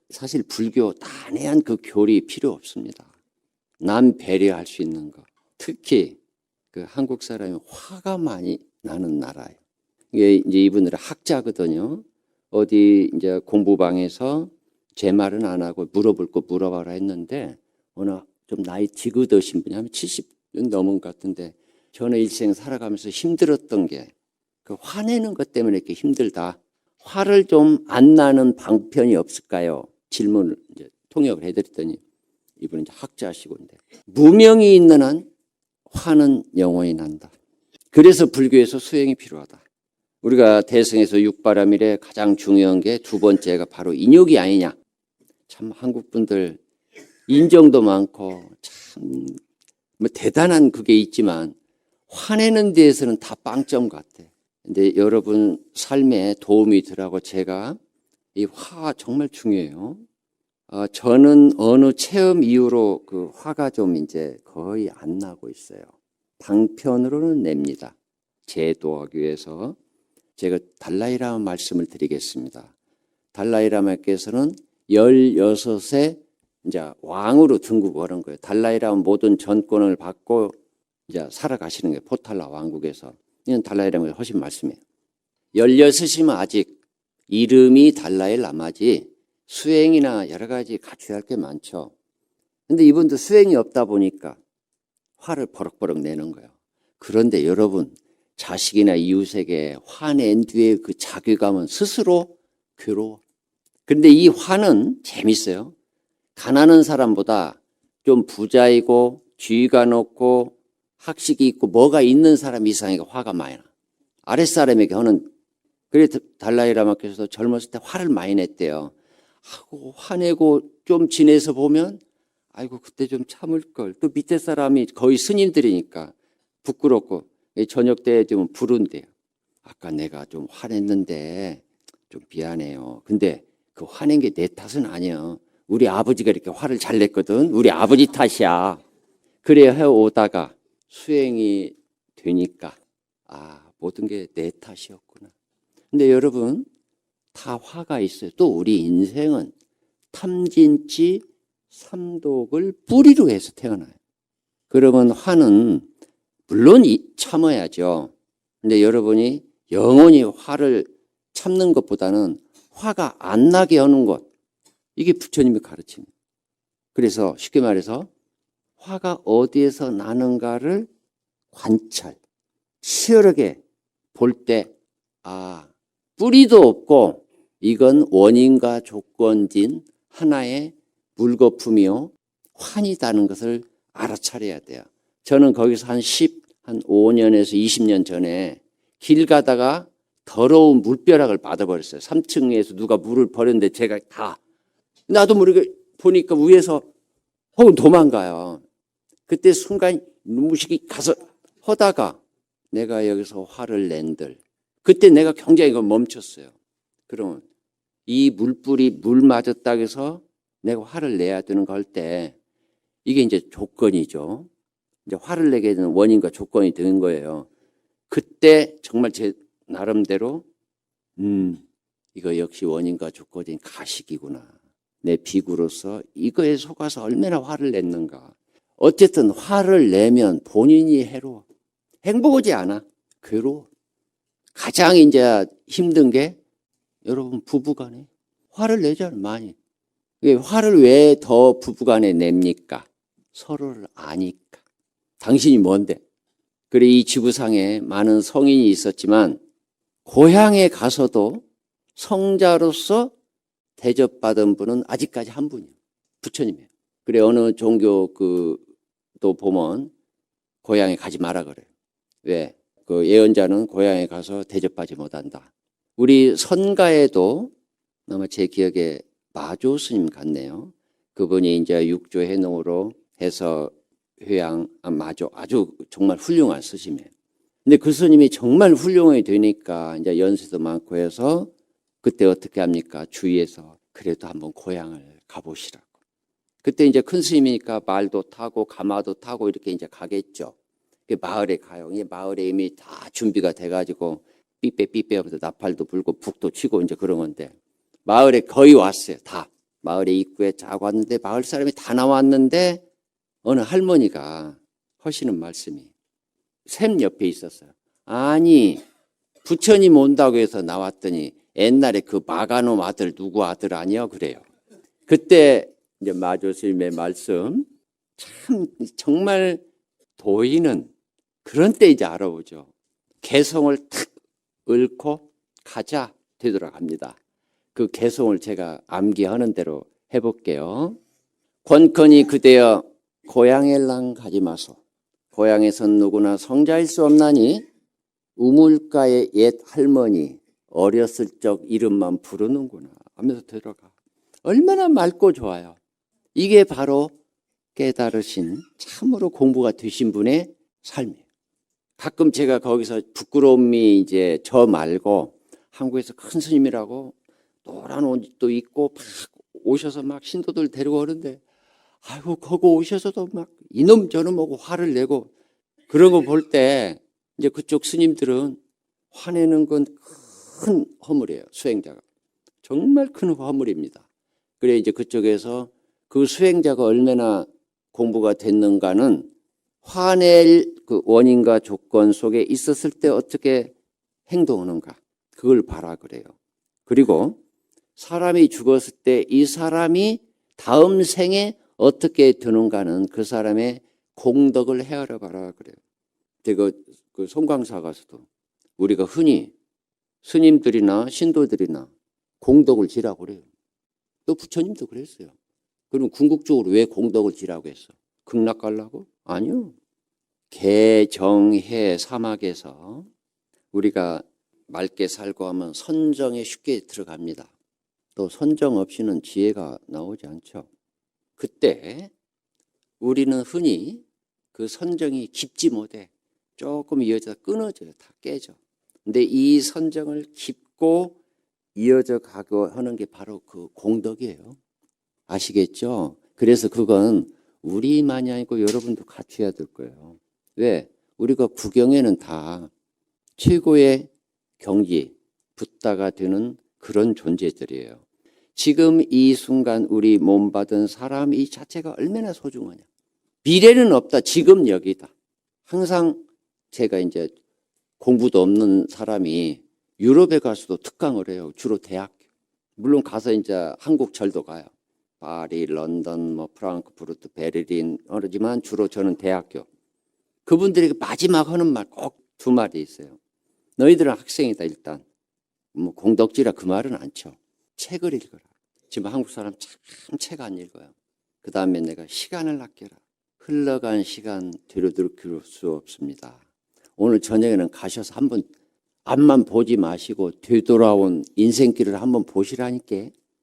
사실 불교 단애한 그 교리 필요 없습니다. 남 배려할 수 있는 거. 특히 그 한국 사람이 화가 많이 나는 나라예요. 이게 이제 이분들은 학자거든요. 어디 이제 공부방에서 제 말은 안 하고 물어볼 거 물어봐라 했는데 어느 좀 나이 지긋으신 분이 한 70년 넘은 것 같은데 저는 일생 살아가면서 힘들었던 게 그 화내는 것 때문에 이렇게 힘들다. 화를 좀 안 나는 방편이 없을까요? 질문을 이제 통역을 해드렸더니 이분은 이제 학자시고인데 무명이 있는 한 화는 영원히 난다. 그래서 불교에서 수행이 필요하다. 우리가 대승에서 육바라밀에 가장 중요한 게 두 번째가 바로 인욕이 아니냐. 참 한국 분들 인정도 많고 참 뭐 대단한 그게 있지만 화내는 데에서는 다 빵점 같아. 근데 여러분 삶에 도움이 되라고 제가 이 화 정말 중요해요. 저는 어느 체험 이후로 그 화가 좀 이제 거의 안 나고 있어요. 방편으로는 냅니다. 제도하기 위해서 제가 달라이라마 말씀을 드리겠습니다. 달라이라마께서는 16세 이제 왕으로 등극하는 거예요. 달라이라마 모든 전권을 받고 이제 살아가시는 거예요. 포탈라 왕국에서. 이건 달라이라마가 훨씬 말씀이에요. 16이면 아직 이름이 달라이라마지 수행이나 여러 가지 갖춰야 할 게 많죠. 근데 이분도 수행이 없다 보니까 화를 버럭버럭 내는 거예요. 그런데 여러분, 자식이나 이웃에게 화낸 뒤에 그 자괴감은 스스로 괴로워. 그런데 이 화는 재밌어요. 가난한 사람보다 좀 부자이고 지위가 높고 학식이 있고 뭐가 있는 사람 이상에게 화가 많이 나. 아랫사람에게 화는, 그래 달라이라마께서도 젊었을 때 화를 많이 냈대요. 하고 화내고 좀 지내서 보면 아이고 그때 좀 참을 걸. 또 밑에 사람이 거의 스님들이니까 부끄럽고 저녁 때 좀 부른대요. 아까 내가 좀 화냈는데 좀 미안해요. 근데 그 화낸 게 내 탓은 아니야. 우리 아버지가 이렇게 화를 잘 냈거든. 우리 아버지 탓이야. 그래 해오다가 수행이 되니까 모든 게 내 탓이었구나. 근데 여러분 다 화가 있어요. 또 우리 인생은 탐진치 삼독을 뿌리로 해서 태어나요. 그러면 화는 물론 참아야죠. 근데 여러분이 영원히 화를 참는 것보다는 화가 안 나게 하는 것, 이게 부처님의 가르침이에요. 그래서 쉽게 말해서 화가 어디에서 나는가를 관찰, 치열하게 볼 때 뿌리도 없고 이건 원인과 조건진 하나의 물거품이요 환이다는 것을 알아차려야 돼요. 저는 거기서 한 5년에서 20년 전에 길 가다가 더러운 물벼락을 받아버렸어요. 3층에서 누가 물을 버렸는데 제가 다 나도 모르게 보니까 위에서 혹은 도망가요. 그때 순간 눈부시게 가서 하다가 내가 여기서 화를 낸들 그때 내가 굉장히 멈췄어요. 그러면 이 물불이 물 맞았다고 해서 내가 화를 내야 되는 거 할 때 이게 이제 조건이죠. 이제 화를 내게 되는 원인과 조건이 되는 거예요. 그때 정말 제 나름대로 이거 역시 원인과 조건인 가식이구나. 내 비구로서 이거에 속아서 얼마나 화를 냈는가. 어쨌든 화를 내면 본인이 해로워. 행복하지 않아. 괴로워. 가장 이제 힘든 게 여러분 부부간에 화를 내잖아요. 많이. 화를 왜 더 부부간에 냅니까? 서로를 아니까. 당신이 뭔데? 그래 이 지구상에 많은 성인이 있었지만 고향에 가서도 성자로서 대접받은 분은 아직까지 한 분이에요. 부처님이에요. 그래 어느 종교 또 보면 고향에 가지 마라 그래요. 왜? 그 예언자는 고향에 가서 대접받지 못한다. 우리 선가에도 아마 제 기억에 마조 스님 같네요. 그분이 이제 육조 해농으로 해서 회양 마조 아주 정말 훌륭한 스님이에요. 근데 그 스님이 정말 훌륭하게 되니까 이제 연세도 많고 해서 그때 어떻게 합니까? 주위에서 그래도 한번 고향을 가보시라고. 그때 이제 큰 스님이니까 말도 타고 가마도 타고 이렇게 이제 가겠죠. 마을에 가요. 마을에 이미 다 준비가 돼가지고 삐빼 하면서 나팔도 불고 북도 치고 이제 그런 건데 마을에 거의 왔어요. 다. 마을의 입구에 쫙 왔는데 마을 사람이 다 나왔는데 어느 할머니가 하시는 말씀이 샘 옆에 있었어요. 아니 부처님 온다고 해서 나왔더니 옛날에 그 마가놈 아들 누구 아들 아니야 그래요. 그때 이제 마조스님의 말씀 참 정말 도인은 그런 때 이제 알아보죠. 개성을 탁 읊고 가자 되돌아갑니다. 그 개성을 제가 암기하는 대로 해볼게요. 권커니 그대여 고향엘랑 가지 마소. 고향에선 누구나 성자일 수 없나니 우물가의 옛 할머니 어렸을 적 이름만 부르는구나 하면서 들어가. 얼마나 맑고 좋아요. 이게 바로 깨달으신 참으로 공부가 되신 분의 삶이에요. 가끔 제가 거기서 부끄러움이 이제 저 말고 한국에서 큰 스님이라고 노란 옷도 입고 막 오셔서 막 신도들 데리고 오는데 아이고 거기 오셔서도 막 이놈 저놈 하고 화를 내고 그런 거 볼 때 이제 그쪽 스님들은 화내는 건 큰 허물이에요. 수행자가 정말 큰 허물입니다. 그래 이제 그쪽에서 그 수행자가 얼마나 공부가 됐는가는 화낼 그 원인과 조건 속에 있었을 때 어떻게 행동하는가 그걸 봐라 그래요. 그리고 사람이 죽었을 때 이 사람이 다음 생에 어떻게 되는가는 그 사람의 공덕을 헤아려 봐라 그래요. 그 송광사 가서도 우리가 흔히 스님들이나 신도들이나 공덕을 지라고 그래요. 또 부처님도 그랬어요. 그럼 궁극적으로 왜 공덕을 지라고 했어? 극락 가려고? 아니요. 개정해 사막에서 우리가 맑게 살고 하면 선정에 쉽게 들어갑니다. 또 선정 없이는 지혜가 나오지 않죠. 그때 우리는 흔히 그 선정이 깊지 못해. 조금 이어져서 끊어져요. 다 깨져. 근데 이 선정을 깊고 이어져 가고 하는 게 바로 그 공덕이에요. 아시겠죠? 그래서 그건 우리만이 아니고 여러분도 같이 해야 될 거예요. 왜? 우리가 구경에는 다 최고의 경지, 붓다가 되는 그런 존재들이에요. 지금 이 순간 우리 몸 받은 사람 이 자체가 얼마나 소중하냐. 미래는 없다. 지금 여기다. 항상 제가 이제 공부도 없는 사람이 유럽에 가서도 특강을 해요. 주로 대학교. 물론 가서 이제 한국 절도 가요. 파리, 런던, 프랑크푸르트, 베를린 그러지만 주로 저는 대학교. 그분들이 마지막 하는 말 꼭 두 마디 있어요. 너희들은 학생이다 일단. 공덕지라 그 말은 안 쳐. 책을 읽어라. 지금 한국 사람 참 책 안 읽어요. 그 다음에 내가 시간을 아껴라. 흘러간 시간 되돌릴 수 없습니다. 오늘 저녁에는 가셔서 한번 앞만 보지 마시고 되돌아온 인생길을 한번 보시라니까.